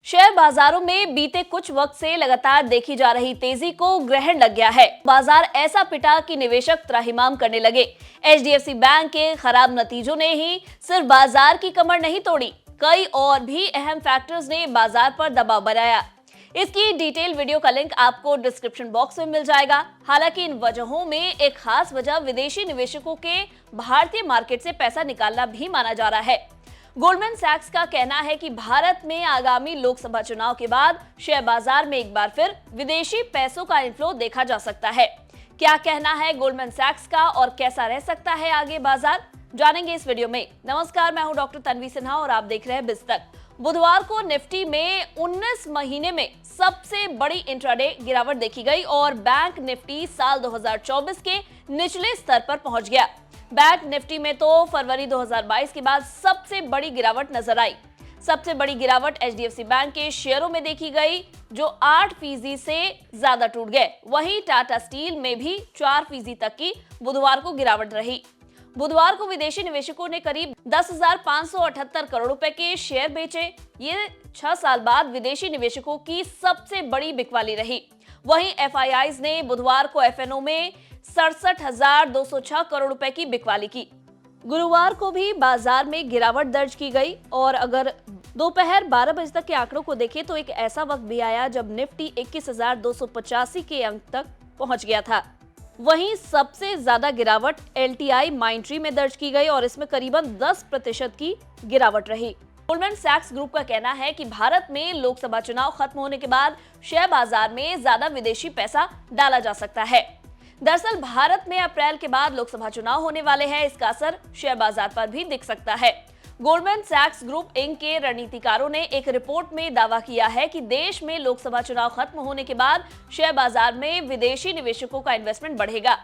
Share बाजारों में बीते कुछ वक्त से लगातार देखी जा रही तेजी को ग्रहण लग गया है। बाजार ऐसा पिटा कि निवेशक त्राहिमाम करने लगे। एचडीएफसी बैंक के खराब नतीजों ने ही सिर्फ बाजार की कमर नहीं तोड़ी, कई और भी अहम फैक्टर्स ने बाजार पर दबाव बनाया। इसकी डिटेल वीडियो का लिंक आपको डिस्क्रिप्शन बॉक्स में मिल जाएगा। हालांकि इन वजहों में एक खास वजह विदेशी निवेशकों के भारतीय मार्केट से पैसा निकालना भी माना जा रहा है। गोल्डमैन सैक्स का कहना है कि भारत में आगामी लोकसभा चुनाव के बाद शेयर बाजार में एक बार फिर विदेशी पैसों का इनफ्लो देखा जा सकता है। क्या कहना है गोल्डमैन सैक्स का और कैसा रह सकता है आगे बाजार, जानेंगे इस वीडियो में। नमस्कार, मैं हूं डॉक्टर तन्वी सिन्हा और आप देख रहे हैं बिजतक। बुधवार को निफ्टी में 19 महीने में सबसे बड़ी इंट्राडे गिरावट देखी गई और बैंक निफ्टी साल 2024 के निचले स्तर पर पहुंच गया। बैंक निफ्टी में तो फरवरी 2022 के बाद सबसे बड़ी गिरावट नजर आई। सबसे बड़ी गिरावट एचडीएफसी बैंक के शेयरों में देखी गई, जो 8% से ज्यादा टूट गए। वहीं टाटा स्टील में भी 4% तक की बुधवार को गिरावट रही। बुधवार को विदेशी निवेशकों ने करीब 10,578 करोड़ रुपए के शेयर बेचे। ये 6 साल बाद विदेशी निवेशकों की सबसे बड़ी बिकवाली रही। वहीं एफआईआईज ने बुधवार को एफएनओ में 67,206 करोड़ रुपए की बिकवाली की। गुरुवार को भी बाजार में गिरावट दर्ज की गई और अगर दोपहर 12 बजे तक के आंकड़ों को देखें तो एक ऐसा वक्त भी आया जब निफ्टी 21,285 के अंक तक पहुंच गया था। वहीं सबसे ज्यादा गिरावट एलटीआई माइंट्री में दर्ज की गई और इसमें करीबन 10% की गिरावट रही। गोल्डमैन सैक्स ग्रुप का कहना है कि भारत में लोकसभा चुनाव खत्म होने के बाद शेयर बाजार में ज्यादा विदेशी पैसा डाला जा सकता है। दरअसल भारत में अप्रैल के बाद लोकसभा चुनाव होने वाले हैं, इसका असर शेयर बाजार पर भी दिख सकता है। गोल्डमैन सैक्स ग्रुप इंक के रणनीतिकारों ने एक रिपोर्ट में दावा किया है कि देश में लोकसभा चुनाव खत्म होने के बाद शेयर बाजार में विदेशी निवेशकों का इन्वेस्टमेंट बढ़ेगा।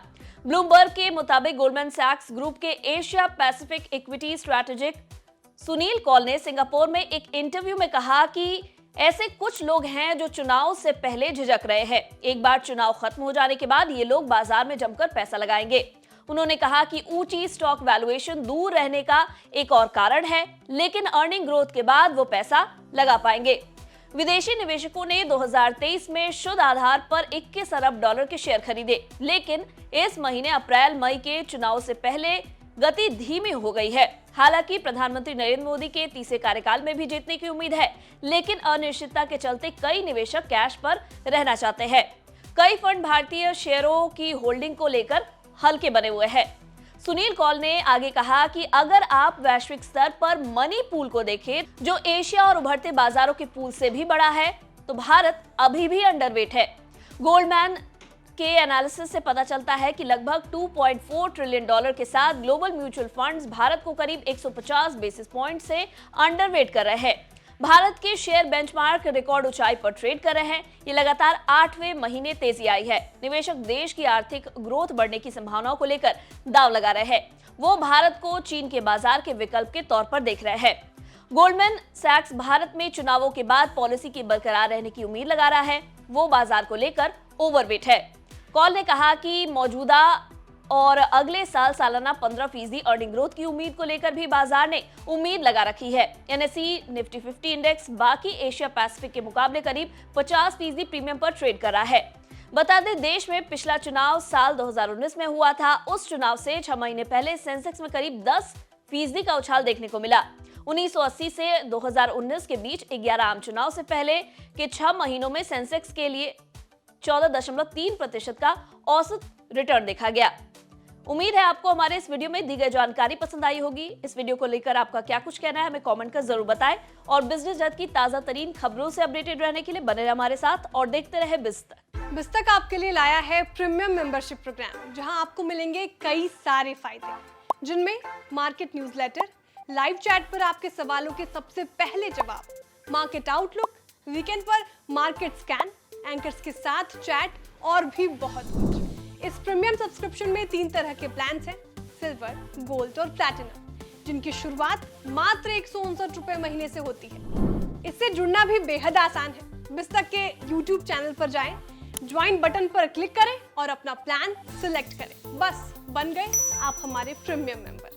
ब्लूमबर्ग के मुताबिक गोल्डमैन सैक्स ग्रुप के Asia Pacific equity strategic Sunil Kaul ने सिंगापुर में एक इंटरव्यू में कहा कि ऐसे कुछ लोग हैं जो चुनाव से पहले झिझक रहे हैं। एक बार चुनाव खत्म हो जाने के बाद ये लोग बाजार में जमकर पैसा लगाएंगे। उन्होंने कहा कि ऊंची स्टॉक वैल्यूएशन दूर रहने का एक और कारण है, लेकिन अर्निंग ग्रोथ के बाद वो पैसा लगा पाएंगे। विदेशी निवेशकों ने 2023 में शुद्ध आधार पर 21 अरब डॉलर के शेयर खरीदे, लेकिन इस महीने अप्रैल मई के चुनाव से पहले गति धीमी हो गई है। हालांकि प्रधानमंत्री नरेंद्र मोदी के तीसरे कार्यकाल में भी जीतने की उम्मीद है, लेकिन अनिश्चितता के चलते कई निवेशक कैश पर रहना चाहते हैं। कई फंड भारतीय शेयरों की होल्डिंग को लेकर हल्के बने हुए हैं। सुनील कौल ने आगे कहा कि अगर आप वैश्विक स्तर पर मनी पूल को देखें, जो एशिया और उभरते बाजारों के पूल से भी बड़ा है, तो भारत अभी भी अंडरवेट है। गोल्डमैन के एनालिसिस से पता चलता है कि लगभग 2.4 ट्रिलियन डॉलर के साथ ग्लोबल म्यूचुअल फंड्स भारत को करीब 150 बेसिस पॉइंट से अंडरवेट कर रहे हैं। भारत के शेयर बेंचमार्क रिकॉर्ड ऊंचाई पर ट्रेड कर रहे हैं। ये लगातार 8वें महीने तेजी आई है। निवेशक देश की आर्थिक ग्रोथ बढ़ने की संभावनाओं को लेकर दांव लगा रहे हैं। वो भारत को चीन के बाजार के विकल्प के तौर पर देख रहे हैं। गोल्डमैन सैक्स भारत में चुनावों के बाद पॉलिसी की बरकरार रहने की उम्मीद लगा रहा है। वो बाजार को लेकर ओवरवेट है। कॉल ने कहा कि मौजूदा और अगले साल सालाना 15% अर्निंग ग्रोथ की उम्मीद को लेकर भी बाजार ने उम्मीद लगा रखी है। एनएसई निफ्टी 50 इंडेक्स बाकी एशिया पैसिफिक के मुकाबले करीब 50% प्रीमियम पर ट्रेड कर रहा है। बता दें, देश में पिछला चुनाव साल 2019 में हुआ था। उस चुनाव से 6 महीने पहले सेंसेक्स में करीब 10% का उछाल देखने को मिला। 1980 से 2019 के बीच 11 आम चुनाव से पहले के 6 महीनों में सेंसेक्स के लिए 14.3% का औसत रिटर्न देखा गया। उम्मीद है आपको हमारे इस वीडियो में दी गई जानकारी पसंद आई होगी। इस वीडियो को लेकर आपका क्या कुछ कहना है, हमें कमेंट कर जरूर बताएं और बिजनेस जगत की ताजा तरीन खबरों से अपडेटेड रहने के लिए बने रहे हमारे साथ और देखते रहे बिजतक। बिजतक आपके लिए लाया है प्रीमियम मेंबरशिप प्रोग्राम, जहां आपको मिलेंगे कई सारे फायदे, जिनमें मार्केट न्यूज़लेटर, लाइव चैट पर आपके सवालों के सबसे पहले जवाब, मार्केट आउटलुक, वीकेंड पर मार्केट स्कैन, एंकर्स के साथ चैट और भी बहुत कुछ। इस प्रीमियम सब्सक्रिप्शन में 3 तरह के प्लान्स हैं, सिल्वर, गोल्ड और प्लैटिनम, जिनकी शुरुआत मात्र 159 रुपए महीने से होती है। इससे जुड़ना भी बेहद आसान है। बिजतक के YouTube चैनल पर जाएं, ज्वाइन बटन पर क्लिक करें और अपना प्लान सिलेक्ट करें। बस बन गए आप हमारे प्रीमियम मेंबर।